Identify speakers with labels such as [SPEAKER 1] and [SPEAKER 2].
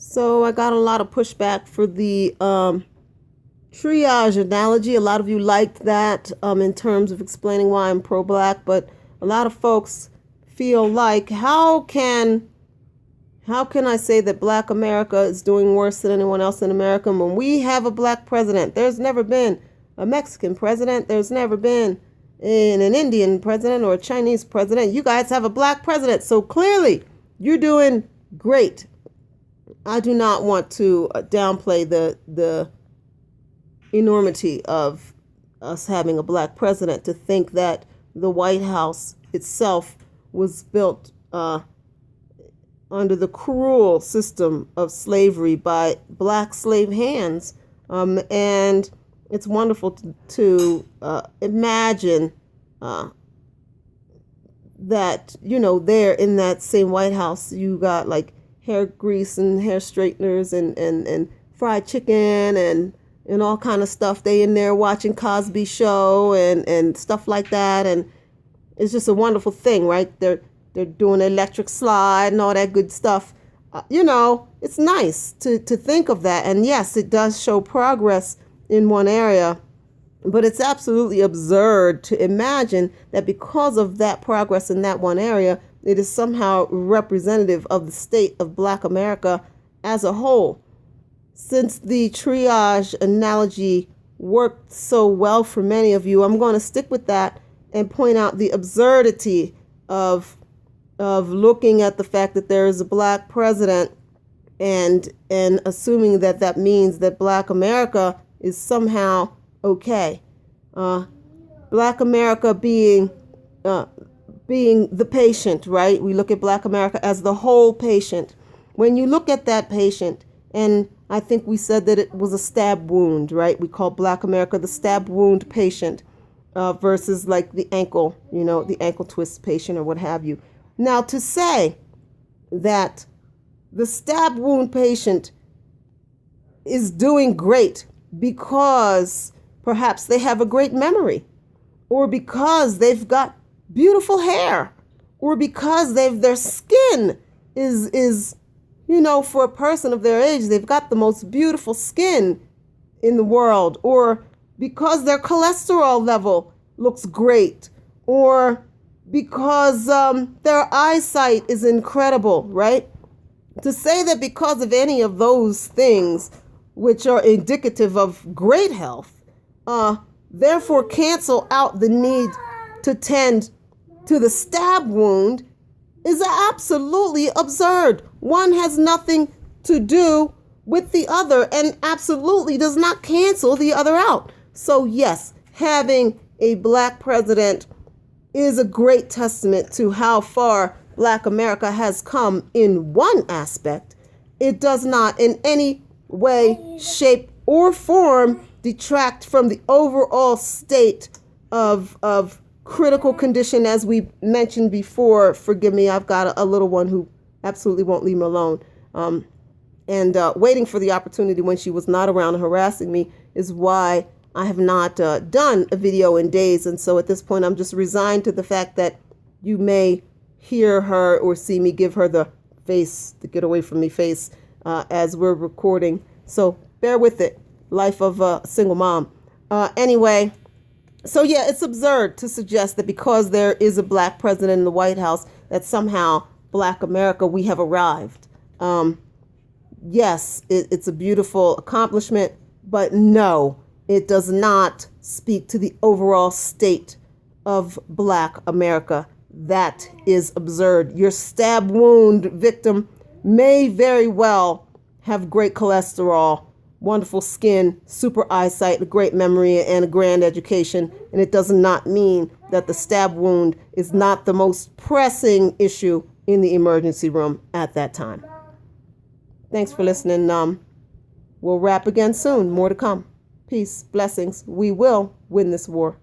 [SPEAKER 1] So I got a lot of pushback for the triage analogy. A lot of you liked that in terms of explaining why I'm pro-black, but a lot of folks feel like how can I say that Black America is doing worse than anyone else in America when we have a black president? There's never been a Mexican president. There's never been an Indian president or a Chinese president. You guys have a black president, so clearly you're doing great. I do not want to downplay the enormity of us having a black president. To think that the White House itself was built under the cruel system of slavery by black slave hands, and it's wonderful to imagine that, there in that same White House, you got like hair grease and hair straighteners and fried chicken and all kind of stuff. They in there watching Cosby Show and stuff like that. And it's just a wonderful thing, right? They're doing electric slide and all that good stuff. It's nice to think of that. And yes, it does show progress in one area, but it's absolutely absurd to imagine that because of that progress in that one area, it is somehow representative of the state of Black America as a whole. Since the triage analogy worked so well for many of you, I'm going to stick with that and point out the absurdity of looking at the fact that there is a black president and assuming that means that Black America is somehow okay. Black America being the patient, right? We look at Black America as the whole patient. When you look at that patient, and I think we said that it was a stab wound, right? We call Black America the stab wound patient versus like the ankle twist patient or what have you. Now, to say that the stab wound patient is doing great because perhaps they have a great memory, or because they've got beautiful hair, or because their skin is for a person of their age, they've got the most beautiful skin in the world, or because their cholesterol level looks great, or because their eyesight is incredible, right? To say that because of any of those things, which are indicative of great health, therefore cancel out the need to tend to the stab wound is absolutely absurd. One has nothing to do with the other and absolutely does not cancel the other out. So yes, having a black president is a great testament to how far Black America has come in one aspect. It does not in any way, shape, or form detract from the overall state of critical condition, as we mentioned before. Forgive me, I've got a little one who absolutely won't leave me alone. And waiting for the opportunity when she was not around harassing me is why I have not done a video in days. And so at this point, I'm just resigned to the fact that you may hear her or see me give her the face, the get away from me face, as we're recording. So bear with it. Life of a single mom. Anyway, so yeah, it's absurd to suggest that because there is a black president in the White House, that somehow Black America, we have arrived. Yes, it's a beautiful accomplishment, but no, it does not speak to the overall state of Black America. That is absurd. Your stab wound victim may very well have great cholesterol, wonderful skin, super eyesight, a great memory, and a grand education. And it does not mean that the stab wound is not the most pressing issue in the emergency room at that time. Thanks for listening. We'll wrap again soon. More to come. Peace, blessings. We will win this war.